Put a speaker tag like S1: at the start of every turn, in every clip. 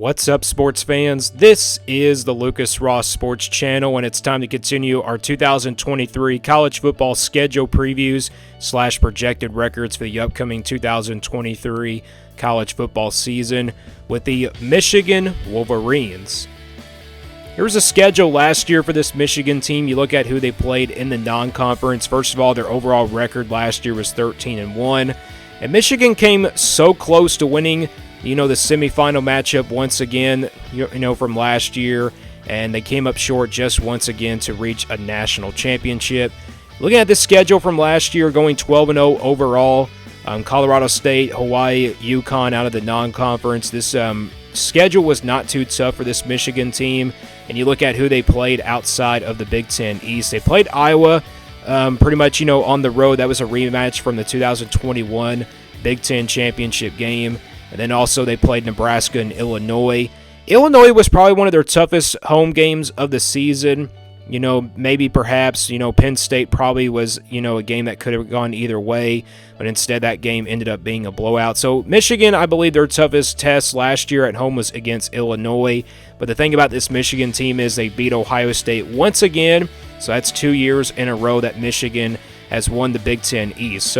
S1: What's up, sports fans? This is the Lucas Ross Sports Channel, and it's time to continue our 2023 college football schedule previews / projected records for the upcoming 2023 college football season with the Michigan Wolverines. Here's a schedule last year for this Michigan team. You look at who they played in the non-conference. First of all, their overall record last year was 13-1, and Michigan came so close to winning the semifinal matchup once again, from last year, and they came up short just once again to reach a national championship. Looking at the schedule from last year, going 12-0 overall, Colorado State, Hawaii, UConn out of the non-conference. This schedule was not too tough for this Michigan team, and you look at who they played outside of the Big Ten East. They played Iowa pretty much, on the road. That was a rematch from the 2021 Big Ten championship game. And then also they played Nebraska and Illinois. Illinois was probably one of their toughest home games of the season. Maybe perhaps, Penn State probably was, a game that could have gone either way. But instead that game ended up being a blowout. So Michigan, I believe their toughest test last year at home was against Illinois. But the thing about this Michigan team is they beat Ohio State once again. So that's 2 years in a row that Michigan has won the Big Ten East.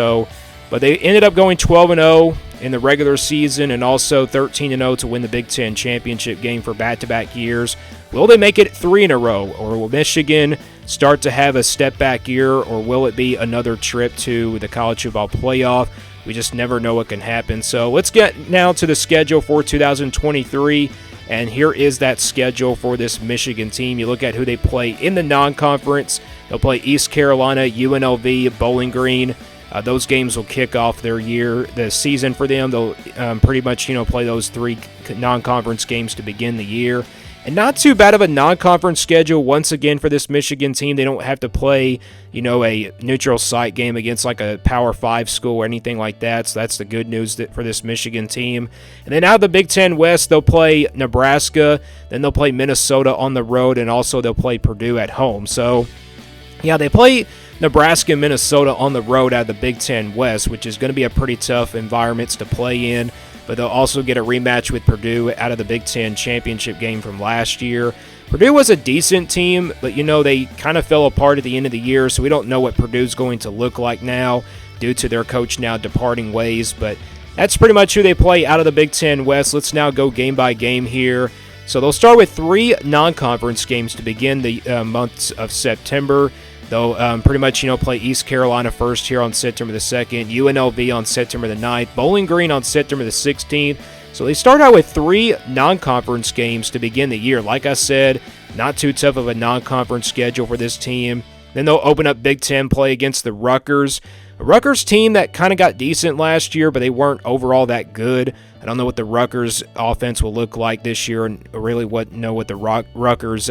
S1: But they ended up going 12-0 in the regular season and also 13-0 to win the Big Ten championship game for back-to-back years. Will they make it 3 in a row, or will Michigan start to have a step-back year, or will it be another trip to the college football playoff? We just never know what can happen. So let's get now to the schedule for 2023, and here is that schedule for this Michigan team. You look at who they play in the non-conference. They'll play East Carolina, UNLV, Bowling Green. Those games will kick off the season for them. They'll pretty much, play those 3 non-conference games to begin the year. And not too bad of a non-conference schedule once again for this Michigan team. They don't have to play, a neutral site game against like a Power 5 school or anything like that. So that's the good news for this Michigan team. And then out of the Big Ten West, they'll play Nebraska. Then they'll play Minnesota on the road, and also they'll play Purdue at home. So, yeah, they play Nebraska and Minnesota on the road out of the Big Ten West, which is going to be a pretty tough environment to play in. But they'll also get a rematch with Purdue out of the Big Ten championship game from last year. Purdue was a decent team, but they kind of fell apart at the end of the year, so we don't know what Purdue's going to look like now due to their coach now departing ways. But that's pretty much who they play out of the Big Ten West. Let's now go game by game here. So they'll start with 3 non-conference games to begin the months of September. They'll pretty much, play East Carolina first here on September the 2nd, UNLV on September the 9th, Bowling Green on September the 16th. So they start out with 3 non-conference games to begin the year. Like I said, not too tough of a non-conference schedule for this team. Then they'll open up Big Ten play against the Rutgers. A Rutgers team that kind of got decent last year, but they weren't overall that good. I don't know what the Rutgers offense will look like this year, and really know what the Rutgers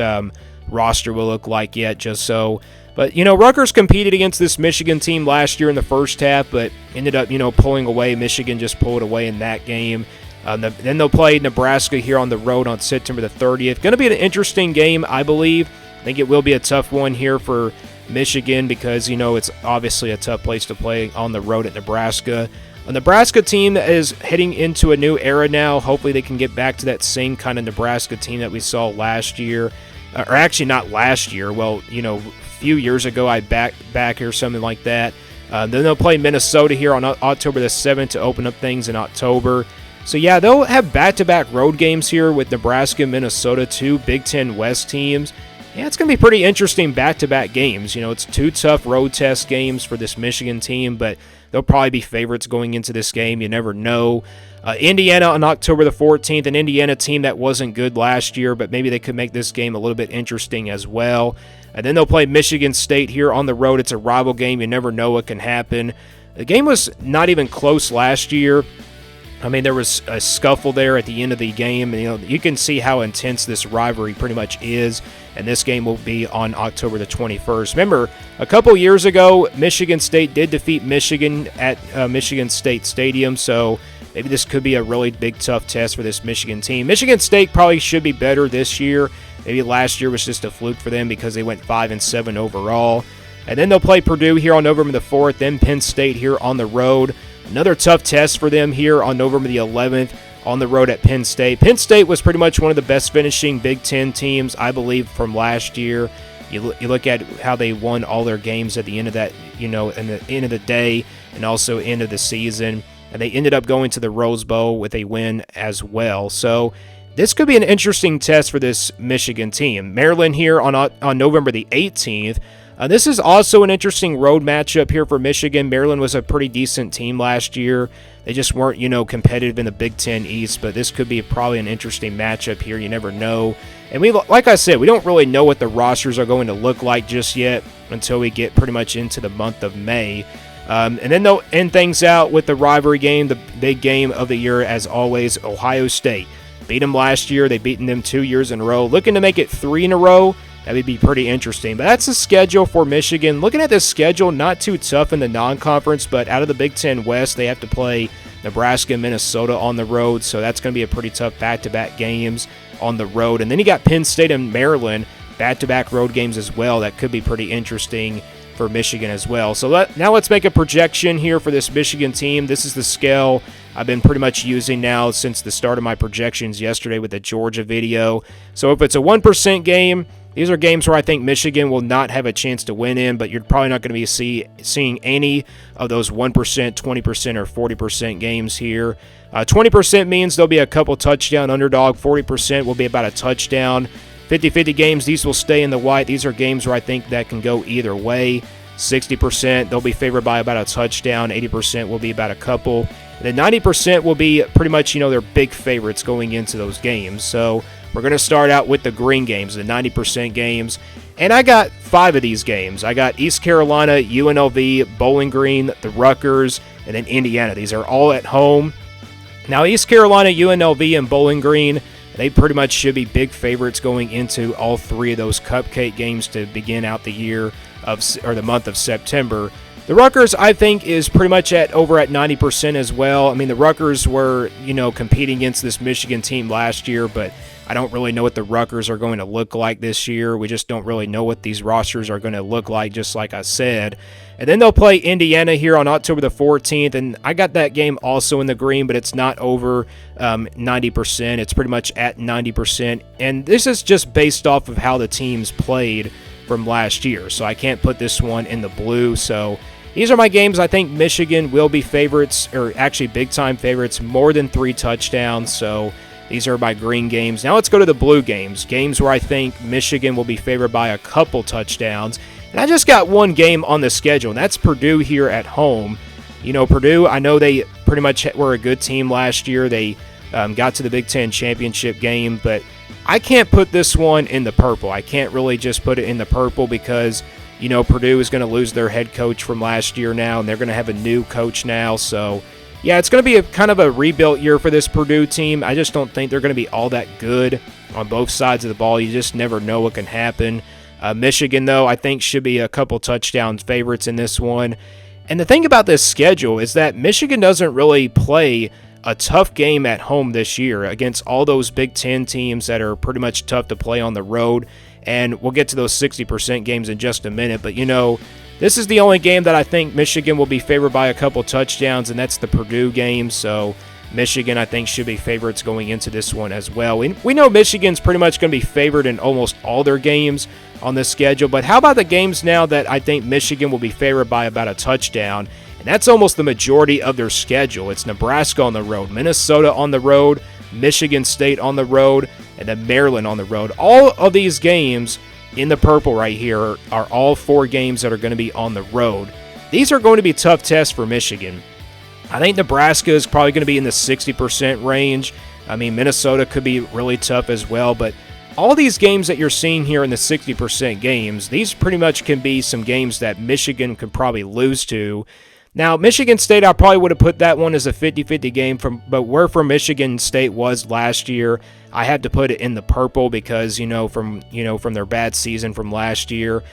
S1: roster will look like yet, just so. But, Rutgers competed against this Michigan team last year in the first half, but ended up, pulling away. Michigan just pulled away in that game. Then they'll play Nebraska here on the road on September the 30th. Going to be an interesting game, I believe. I think it will be a tough one here for Michigan because, it's obviously a tough place to play on the road at Nebraska. A Nebraska team that is heading into a new era now. Hopefully they can get back to that same kind of Nebraska team that we saw last year. Or actually not last year. Well, few years ago, I back or something like that. Then they'll play Minnesota here on October the 7th to open up things in October. So yeah, they'll have back-to-back road games here with Nebraska and Minnesota, 2 Big Ten West teams. Yeah, it's going to be pretty interesting back-to-back games. It's 2 tough road test games for this Michigan team, but they'll probably be favorites going into this game. You never know. Indiana on October the 14th, an Indiana team that wasn't good last year, but maybe they could make this game a little bit interesting as well. And then they'll play Michigan State here on the road. It's a rival game. You never know what can happen. The game was not even close last year. I mean, there was a scuffle there at the end of the game. And, you can see how intense this rivalry pretty much is. And this game will be on October the 21st. Remember, a couple years ago, Michigan State did defeat Michigan at Michigan State Stadium. So maybe this could be a really big, tough test for this Michigan team. Michigan State probably should be better this year. Maybe last year was just a fluke for them because they went 5-7 overall. And then they'll play Purdue here on November the 4th, then Penn State here on the road. Another tough test for them here on November the 11th. on the road at Penn State. Penn State was pretty much one of the best finishing Big Ten teams, I believe, from last year. You look at how they won all their games at the end of that, in the end of the day and also end of the season. And they ended up going to the Rose Bowl with a win as well. So this could be an interesting test for this Michigan team. Maryland here on November the 18th. This is also an interesting road matchup here for Michigan. Maryland was a pretty decent team last year. They just weren't, competitive in the Big Ten East, but this could be probably an interesting matchup here. You never know. And like I said, we don't really know what the rosters are going to look like just yet until we get pretty much into the month of May. And then they'll end things out with the rivalry game, the big game of the year, as always, Ohio State. Beat them last year. They've beaten them 2 years in a row. Looking to make it 3 in a row. That would be pretty interesting. But that's the schedule for Michigan. Looking at this schedule, not too tough in the non-conference, but out of the Big Ten West, they have to play Nebraska and Minnesota on the road, so that's going to be a pretty tough back-to-back games on the road. And then you got Penn State and Maryland, back-to-back road games as well. That could be pretty interesting for Michigan as well. So now let's make a projection here for this Michigan team. This is the scale I've been pretty much using now since the start of my projections yesterday with the Georgia video. So if it's a 1% game, these are games where I think Michigan will not have a chance to win in, but you're probably not going to be seeing any of those 1%, 20%, or 40% games here. 20% means there'll be a couple touchdown underdog. 40% will be about a touchdown. 50-50 games, these will stay in the white. These are games where I think that can go either way. 60%, they'll be favored by about a touchdown. 80% will be about a couple. And then 90% will be pretty much, their big favorites going into those games. So we're going to start out with the green games, the 90% games. And I got 5 of these games. I got East Carolina, UNLV, Bowling Green, the Rutgers, and then Indiana. These are all at home. Now, East Carolina, UNLV, and Bowling Green, they pretty much should be big favorites going into all 3 of those cupcake games to begin out the year or the month of September. The Rutgers, I think, is pretty much over at 90% as well. I mean, the Rutgers were, competing against this Michigan team last year, but I don't really know what the Rutgers are going to look like this year. We just don't really know what these rosters are going to look like, just like I said. And then they'll play Indiana here on October the 14th, and I got that game also in the green, but it's not over 90%. It's pretty much at 90%, and this is just based off of how the teams played from last year, so I can't put this one in the blue. So these are my games. I think Michigan will be favorites, or actually big-time favorites, more than 3 touchdowns, so these are my green games. Now let's go to the blue games, games where I think Michigan will be favored by a couple touchdowns. And I just got one game on the schedule, and that's Purdue here at home. Purdue, I know they pretty much were a good team last year. They got to the Big Ten championship game, but I can't put this one in the purple. I can't really just put it in the purple because, Purdue is going to lose their head coach from last year now, and they're going to have a new coach now. So, yeah, it's going to be a kind of a rebuilt year for this Purdue team. I just don't think they're going to be all that good on both sides of the ball. You just never know what can happen. Michigan, though, I think should be a couple touchdowns favorites in this one. And the thing about this schedule is that Michigan doesn't really play a tough game at home this year against all those Big Ten teams that are pretty much tough to play on the road. And we'll get to those 60% games in just a minute. But, this is the only game that I think Michigan will be favored by a couple touchdowns, and that's the Purdue game. So Michigan, I think, should be favorites going into this one as well. We know Michigan's pretty much going to be favored in almost all their games on the schedule, but how about the games now that I think Michigan will be favored by about a touchdown? And that's almost the majority of their schedule. It's Nebraska on the road, Minnesota on the road, Michigan State on the road, and then Maryland on the road. All of these games in the purple right here are all 4 games that are going to be on the road. These are going to be tough tests for Michigan. I think Nebraska is probably going to be in the 60% range. I mean, Minnesota could be really tough as well, but all these games that you're seeing here in the 60% games, these pretty much can be some games that Michigan could probably lose to. Now, Michigan State, I probably would have put that one as a 50-50 game, but where from Michigan State was last year, I had to put it in the purple because, from their bad season from last year.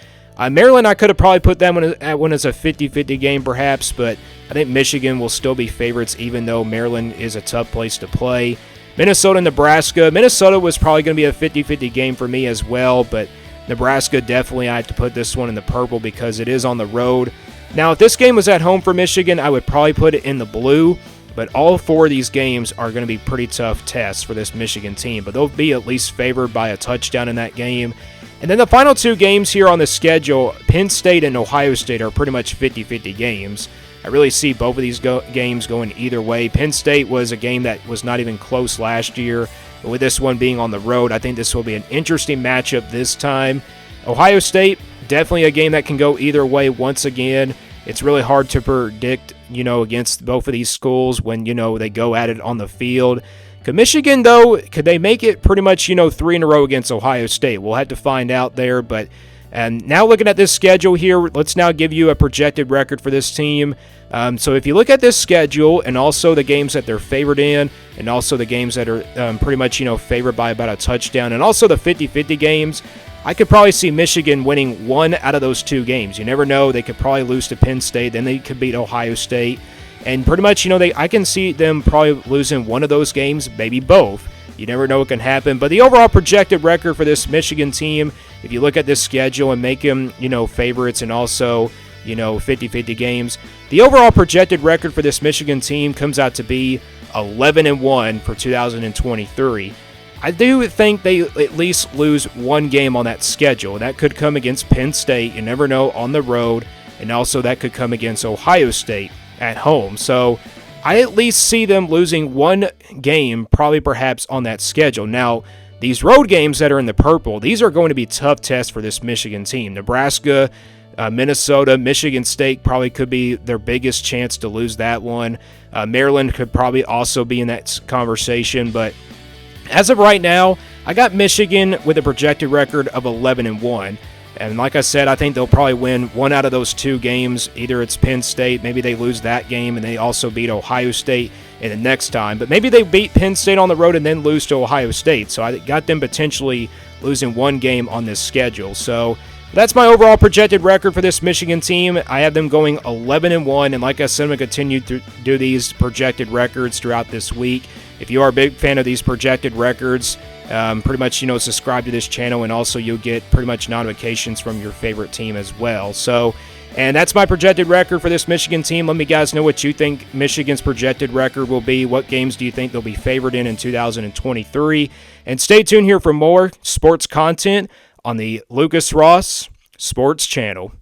S1: Maryland, I could have probably put that one as a 50-50 game perhaps, but I think Michigan will still be favorites even though Maryland is a tough place to play. Minnesota, Nebraska. Minnesota was probably going to be a 50-50 game for me as well, but Nebraska, definitely I have to put this one in the purple because it is on the road. Now, if this game was at home for Michigan, I would probably put it in the blue, But all 4 of these games are going to be pretty tough tests for this Michigan team, but they'll be at least favored by a touchdown in that game. And then the final 2 games here on the schedule, Penn State and Ohio State, are pretty much 50-50 games. I really see both of these games going either way. Penn State was a game that was not even close last year. But with this one being on the road, I think this will be an interesting matchup this time. Ohio State, definitely a game that can go either way once again. It's really hard to predict, against both of these schools when, they go at it on the field. Could Michigan, though, could they make it pretty much, 3 in a row against Ohio State? We'll have to find out there. And now looking at this schedule here, let's now give you a projected record for this team. So if you look at this schedule and also the games that they're favored in and also the games that are pretty much, favored by about a touchdown and also the 50-50 games, I could probably see Michigan winning 1 out of those 2 games. You never know. They could probably lose to Penn State. Then they could beat Ohio State. And pretty much, I can see them probably losing 1 of those games, maybe both. You never know what can happen. But the overall projected record for this Michigan team, if you look at this schedule and make them, favorites and also, 50-50 games, the overall projected record for this Michigan team comes out to be 11-1 for 2023. I do think they at least lose 1 game on that schedule. That could come against Penn State, you never know, on the road, and also that could come against Ohio State at home. So I at least see them losing 1 game, probably perhaps on that schedule. Now, these road games that are in the purple, these are going to be tough tests for this Michigan team. Nebraska, Minnesota, Michigan State probably could be their biggest chance to lose that one. Maryland could probably also be in that conversation, but as of right now, I got Michigan with a projected record of 11-1. And like I said, I think they'll probably win 1 out of those 2 games. Either it's Penn State, maybe they lose that game and they also beat Ohio State in the next time. But maybe they beat Penn State on the road and then lose to Ohio State. So I got them potentially losing 1 game on this schedule. So that's my overall projected record for this Michigan team. I have them going 11-1. And like I said, I'm going to continue to do these projected records throughout this week. If you are a big fan of these projected records, pretty much, subscribe to this channel, and also you'll get pretty much notifications from your favorite team as well. So, and that's my projected record for this Michigan team. Let me guys know what you think Michigan's projected record will be. What games do you think they'll be favored in 2023? And stay tuned here for more sports content on the Lucas Ross Sports Channel.